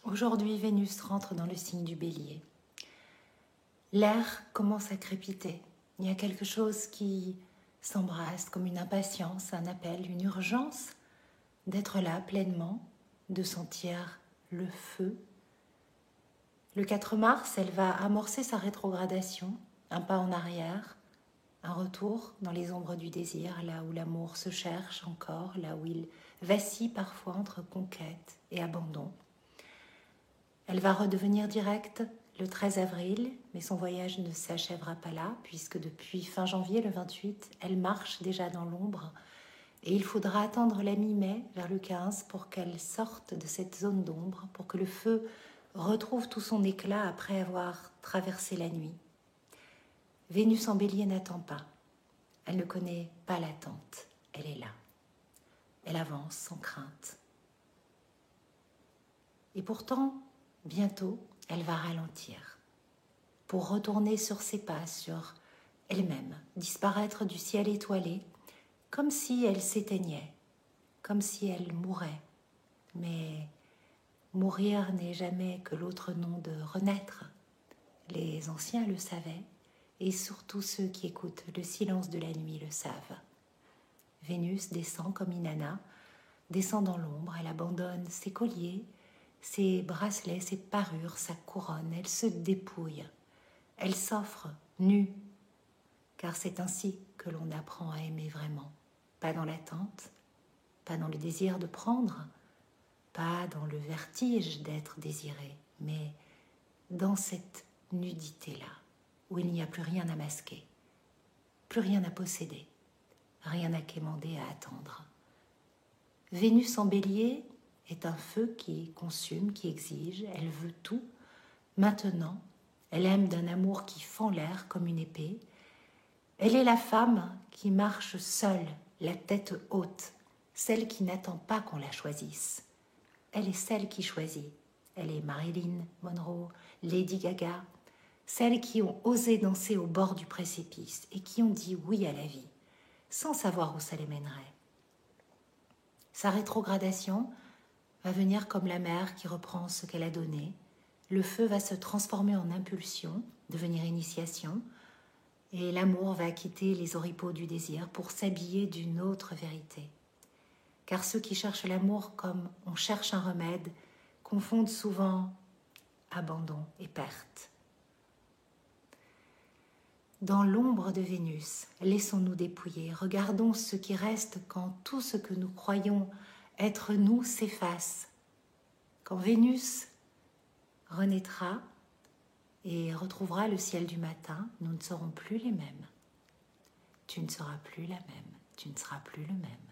Aujourd'hui, Vénus rentre dans le signe du Bélier. L'air commence à crépiter. Il y a quelque chose qui s'embrasse comme une impatience, un appel, une urgence d'être là pleinement, de sentir le feu. Le 4 mars, elle va amorcer sa rétrogradation, un pas en arrière, un retour dans les ombres du désir, là où l'amour se cherche encore, là où il vacille parfois entre conquête et abandon. Elle va redevenir directe le 13 avril, mais son voyage ne s'achèvera pas là, puisque depuis fin janvier, le 28, elle marche déjà dans l'ombre, et il faudra attendre la mi-mai, vers le 15, pour qu'elle sorte de cette zone d'ombre, pour que le feu retrouve tout son éclat après avoir traversé la nuit. Vénus en Bélier n'attend pas. Elle ne connaît pas l'attente. Elle est là. Elle avance sans crainte. Et pourtant, bientôt, elle va ralentir pour retourner sur ses pas, sur elle-même, disparaître du ciel étoilé, comme si elle s'éteignait, comme si elle mourait. Mais mourir n'est jamais que l'autre nom de renaître. Les anciens le savaient, et surtout ceux qui écoutent le silence de la nuit le savent. Vénus descend comme Inanna, descend dans l'ombre, elle abandonne ses colliers, ses bracelets, ses parures, sa couronne, elle se dépouille, elle s'offre nue, car c'est ainsi que l'on apprend à aimer vraiment. Pas dans l'attente, pas dans le désir de prendre, pas dans le vertige d'être désiré, mais dans cette nudité-là, où il n'y a plus rien à masquer, plus rien à posséder, rien à quémander, à attendre. Vénus en Bélier est un feu qui consume, qui exige, elle veut tout. Maintenant, elle aime d'un amour qui fend l'air comme une épée. Elle est la femme qui marche seule, la tête haute, celle qui n'attend pas qu'on la choisisse. Elle est celle qui choisit. Elle est Marilyn Monroe, Lady Gaga, celles qui ont osé danser au bord du précipice et qui ont dit oui à la vie, sans savoir où ça les mènerait. Sa rétrogradation va venir comme la mer qui reprend ce qu'elle a donné. Le feu va se transformer en impulsion, devenir initiation, et l'amour va quitter les oripeaux du désir pour s'habiller d'une autre vérité. Car ceux qui cherchent l'amour comme on cherche un remède confondent souvent abandon et perte. Dans l'ombre de Vénus, laissons-nous dépouiller, regardons ce qui reste quand tout ce que nous croyons être nous s'efface. Quand Vénus renaîtra et retrouvera le ciel du matin, nous ne serons plus les mêmes. Tu ne seras plus la même, tu ne seras plus le même.